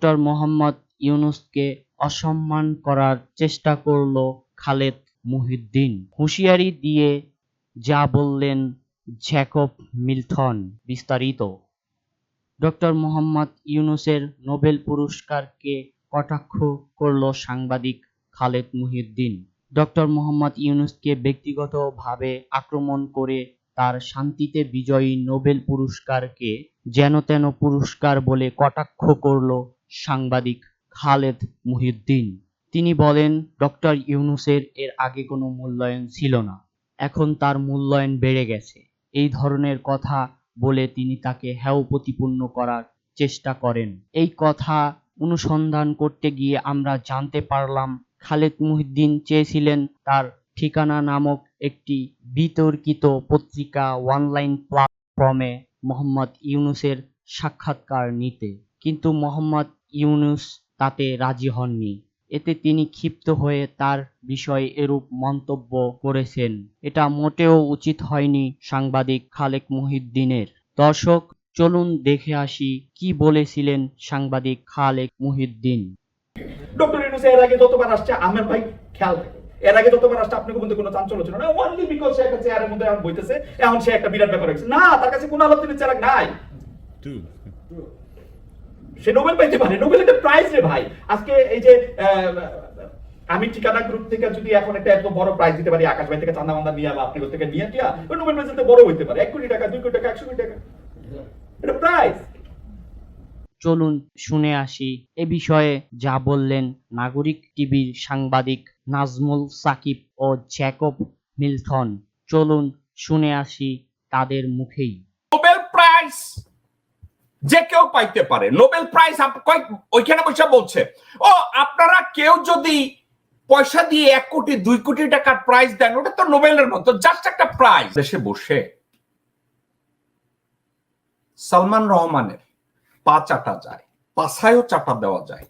Doctor Mohammad ইউনূসকে অসম্মান করার চেষ্টা করল খালেদ মহিউদ্দিন। হুঁশিয়ারি দিয়ে যা বললেন জ্যাকব মিল্টন। বিস্তারিত। ডক্টর মোহাম্মদ ইউনূসের নোবেল পুরস্কারকে কটাক্ষ করল সাংবাদিক খালেদ মহিউদ্দিন। ডক্টর মোহাম্মদ ইউনূসকে ব্যক্তিগতভাবে আক্রমণ করে তার শান্তিতে বিজয়ী নোবেল পুরস্কারকে যেনতেন পুরস্কার বলে কটাক্ষ করল সাংবাদিক খালেদ মহিউদ্দিন। তিনি বলেন, ডক্টর ইউনূসের এর আগে কোনো মূল্যায়ন ছিল না, এখন তার মূল্যায়ন বেড়ে গেছে। এই ধরনের কথা বলে তিনি তাকে হেয় প্রতিপন্ন করার চেষ্টা করেন। এই কথা অনুসন্ধান করতে গিয়ে আমরা জানতে পারলাম খালেদ মহিউদ্দিন চেয়েছিলেন তার ঠিকানা নামক একটি বিতর্কিত পত্রিকা অনলাইন প্ল্যাটফর্মে মোহাম্মদ ইউনূসের সাক্ষাৎকার নিতে, কিন্তু মোহাম্মদ ইউনূস তাতে রাজি হননি। এতে তিনি ক্ষিপ্ত হয়ে তার বিষয়ে এরূপ মন্তব্য করেছেন। এটা মোটেও উচিত হয়নি সাংবাদিক খালেদ মহিউদ্দিনের। দর্শক, চলুন দেখে আসি কি বলেছিলেন সাংবাদিক খালেদ মহিউদ্দিন। ডক্টর ইউনূস এর আগে যতবার আসছে আহমেদ ভাই খেয়াল থাকে, এর আগে যতবার আসছে আপনাকে বলতে কোনো চাঞ্চল্য ছিল না, ওনলি বিকজ সে একটা চেয়ারের মধ্যে এখন বইতেছে, এখন সে একটা বিরাট ব্যাপার হয়েছে। না, তার কাছে কোনো আলোচনার চেয়ার নাই, সে নোবেল পাইতে পারে। নোবেল একটা প্রাইজ রে ভাই। আজকে এই যে আমি ঠিকানা গ্রুপ থেকে যদি এখন একটা এত বড় প্রাইজ দিতে পারি, আকাশ ভাই থেকে চান্দা মান্দা নিয়ে বা আপনি থেকে নিয়ে টিয়া, ওই নোবেল প্রাইজ বড় হইতে পারে। 1 কোটি টাকা, 2 কোটি টাকা, 100 কোটি টাকা, এটা প্রাইজ। চলুন শুনে আসি এ বিষয়ে যা বললেন নাগরিক টিভির সাংবাদিক নাজমুল সাকিব ও জ্যাকব মিল্টন। চলুন শুনে আসি তাদের মুখেই। নোবেল প্রাইজ যে কেউ পাইতে পারে। নোবেল প্রাইজ ওইখানে বসে বলছে, ও আপনারা কেউ যদি পয়সা দিয়ে 1 কোটি 2 কোটি টাকার প্রাইজ দেন, ওটা তো নোবেলের মতো, জাস্ট একটা প্রাইজ। দেশে বসে সালমান রহমানের পা চাটা যায়, পাছায়ও চাটা দেওয়া যায়।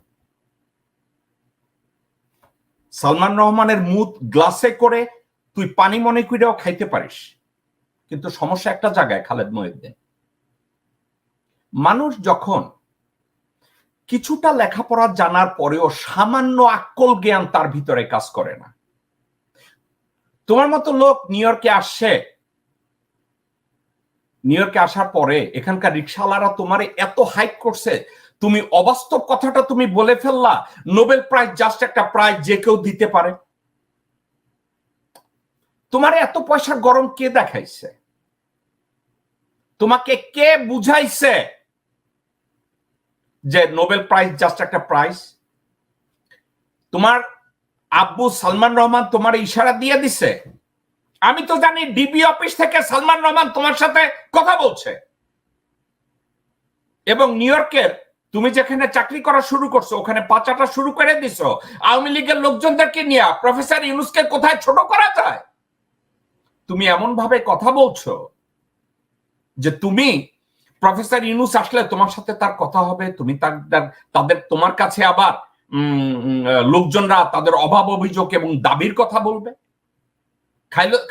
সালমান রহমানের মুখ গ্লাসে করে তুই পানি মনে করেও খাইতে পারিস, কিন্তু সমস্যা একটা জায়গায় খালেদ মহিউদ্দিন, মানুষ যখন কিছুটা লেখাপড়া জানার পরেও সামান্য আক্কল জ্ঞান তার ভিতরে কাজ করে না। তোমার মতো লোক নিউ ইয়র্কে আসছে, নিউ ইয়র্কে আসার পরে এখানকার রিক্সাওয়ালারা তোমার এত হাইক করছে, তুমি অবাস্তব কথাটা তুমি বলে ফেললা নোবেল প্রাইজ জাস্ট একটা প্রাইজ যে কেউ দিতে পারে। তোমার এত পয়সার গরম কে দেখাইছে? তোমাকে কে বুঝাইছে যে নোবেল প্রাইজ জাস্ট একটা প্রাইজ? তোমার আব্বু সালমান রহমান তোমার ইশারা দিয়ে দিছে? আমি তো জানি ডিবি অফিস থেকে সালমান রহমান তোমার সাথে কথা বলছে, এবং নিউ ইয়র্কের তুমি যেখানে চাকরি করা শুরু করছো ওখানে পাচাটা শুরু করে দিছো আওয়ামী লীগের লোকজনদেরকে নিয়ে প্রফেসর ইউনূসকে কোথায় ছোট করা যায়। তুমি এমন ভাবে কথা বলছো যে তুমি প্রফেসর ইউনূস আসলে তোমার সাথে তার কথা হবে, তুমি তাদের তোমার কাছে আবার লোকজনরা তাদের অভাব অভিযোগ এবং দাবির কথা বলবে।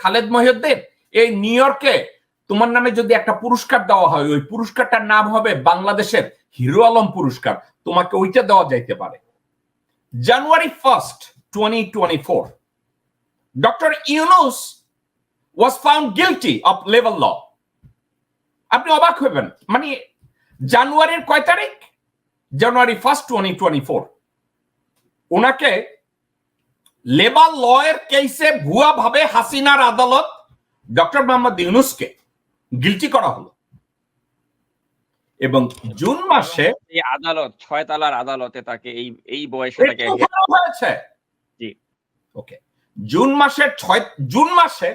খালেদ মহিউদ্দিন, এই নিউ ইয়র্কে তোমার নামে যদি একটা পুরস্কার দেওয়া হয়, ওই পুরস্কারটার নাম হবে বাংলাদেশের হিরো আলম পুরস্কার, তোমাকে ওইটা দেওয়া যাইতে পারে। জানুয়ারি 1, 2024 doctor Yunus was found guilty of labor law. আপনি অবাক হবেন, মানে জানুয়ারির কয় তারিখ? জানুয়ারি 1, 2024 ওনাকে লেবার ল এর কেসে ভুয়া ভাবে হাসিনার আদালত ডক্টর মোহাম্মদ ইউনূসকে গিলটি করা হলো, এবং জুন মাসে এই আদালত 6 তালার আদালতে তাকে এই বয়সে তাকে হয়েছে। জি, ওকে। জুন মাসে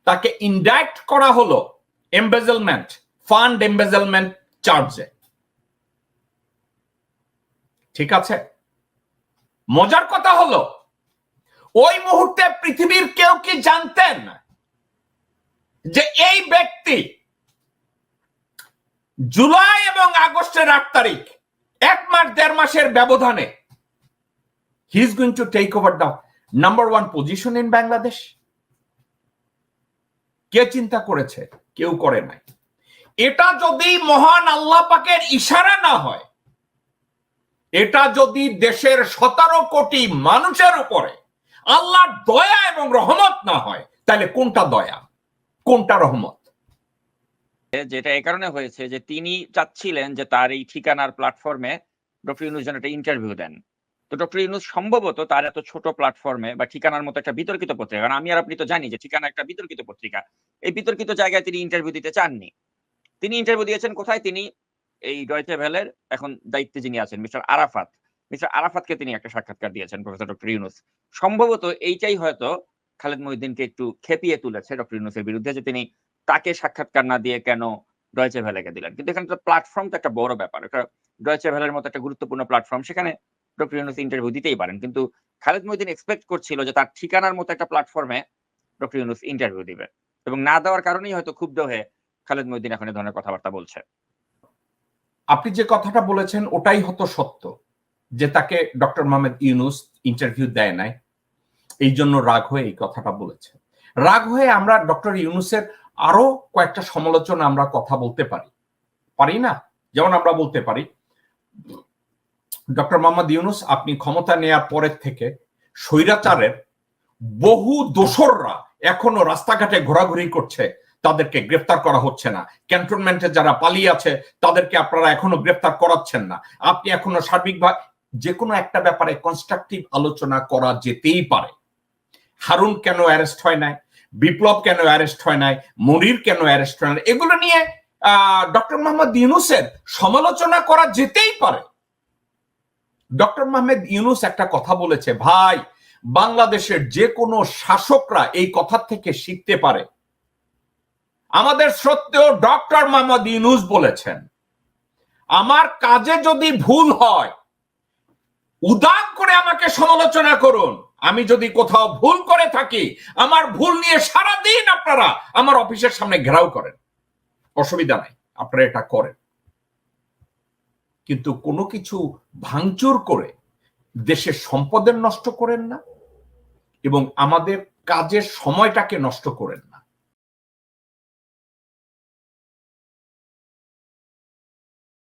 তাকে ইনডাইক্ট করা হলো এমবেজেলমেন্ট, ফান্ড এমবেজেলমেন্ট চার্জে। ঠিক আছে, মজার কথা হলো ওই মুহূর্তে পৃথিবীর কেউ কি জানতেন যে এই ব্যক্তি জুলাই এবং আগস্টের 8 তারিখ, 1 মাস 1.5 মাসের ব্যবধানে he is going to take over the number 1 position in Bangladesh? কে চিন্তা করেছে? কেউ করে নাই। এটা যদি মহান আল্লাহ পাকের ইশারা না হয়, এটা যদি দেশের 17 কোটি মানুষের উপরে আল্লাহর দয়া এবং রহমত না হয়, তাহলে কোনটা দয়া, কোনটা রহমত? যেটা এই কারণে হয়েছে যে তিনি চাচ্ছিলেন যে তার এই ঠিকানার প্ল্যাটফর্মে ডক্টর ইউনূস যেন একটা ইন্টারভিউ দেন। তো ডক্টর ইউনূস সম্ভবত তার এত ছোট প্ল্যাটফর্মে বা ঠিকানার মতো একটা বিতর্কিত পত্রিকা, কারণ আমি আর আপনি তো জানি যে ঠিকানা একটা বিতর্কিত পত্রিকা, এই বিতর্কিত জায়গায় তিনি ইন্টারভিউ দিতে চাননি। তিনি ইন্টারভিউ দিয়েছেন কোথায়? তিনি এই ডয়েচে ভেলের এখন দায়িত্বে যিনি আছেন মিস্টার আরাফাতকে তিনি একটা সাক্ষাৎকার দিয়েছেন প্রফেসর ডক্টর ইউনূস। সম্ভবত এইটাই হয়তো খালেদ মহিউদ্দিনকে একটু খেপিয়ে তুলেছে ডক্টর ইউনূসের বিরুদ্ধে, যে তিনি তাকে সাক্ষাৎকার না দিয়ে কেন ডয়েচে ভেলেকে দিলেন। কিন্তু এখানে তো প্ল্যাটফর্ম তো একটা বড় ব্যাপার, একটা ডয়েচে ভেলের মতো একটা গুরুত্বপূর্ণ প্ল্যাটফর্ম, সেখানে ডক্টর ইউনূস ইন্টারভিউ দিতেই পারেন। কিন্তু খালেদ মহিউদ্দিন এক্সপেক্ট করছিল যে তার ঠিকানার মতো একটা প্ল্যাটফর্মে ডক্টর ইউনূস ইন্টারভিউ দিবে, এবং না দেওয়ার কারণেই হয়তো ক্ষুব্ধ হয়ে খালেদ মহিউদ্দিন এখন এই ধরনের কথাবার্তা বলছে। আপনি যে কথাটা বলেছেন ওটাই হতো সত্য, যে তাকে ডক্টর মোহাম্মদ ইউনূস ইন্টারভিউ দেয় নাই, এই জন্য রাগ হয়ে এই কথাটা বলেছে। রাগ হয়ে আমরা ডক্টর ইউনূসের আরো কয়েকটা সমালোচনা আমরা কথা বলতে পারি না? যেমন আমরা বলতে পারি, ডক্টর মোহাম্মদ ইউনূস আপনি ক্ষমতা নেয়ার পরের থেকে স্বৈরাচারের বহু দোসররা এখনো রাস্তাঘাটে ঘোরাঘুরি করছে, তাদেরকে গ্রেফতার করা হচ্ছে না। ক্যান্টনমেন্টে যারা পালিয়ে আছে তাদেরকে আপনারা এখনো গ্রেফতার করাচ্ছেন না। আপনি এখনো সার্বিকভাবে যে কোনো একটা ব্যাপারে কনস্ট্রাকটিভ আলোচনা করা যেতেই পারে। হারুন কেন অ্যারেস্ট হয় নাই, বিপ্লব কেন অ্যারেস্ট হয় নাই, মনির কেন অ্যারেস্ট হয় না, এগুলো নিয়ে ডক্টর মোহাম্মদ ইউনূসের সমালোচনা করা যেতেই পারে। ডক্টর মোহাম্মদ ইউনূস একটা কথা বলেছে, ভাই বাংলাদেশের যে কোনো শাসকরা এই কথা থেকে শিখতে পারে। আমাদের সত্ত্বেও ডক্টর মোহাম্মদ ইউনূস বলেছেন, আমার কাজে যদি ভুল হয় উদার করে আমাকে সমালোচনা করুন, আমি যদি কোথাও ভুল করে থাকি আমার ভুল নিয়ে সারাদিন আপনারা আমার অফিসের সামনে ঘেরাও করেন, অসুবিধা নাই, আপনারা এটা করেন, কিন্তু কোনো কিছু ভাঙচুর করে দেশের সম্পদের নষ্ট করেন না এবং আমাদের কাজের সময়টাকে নষ্ট করেন না।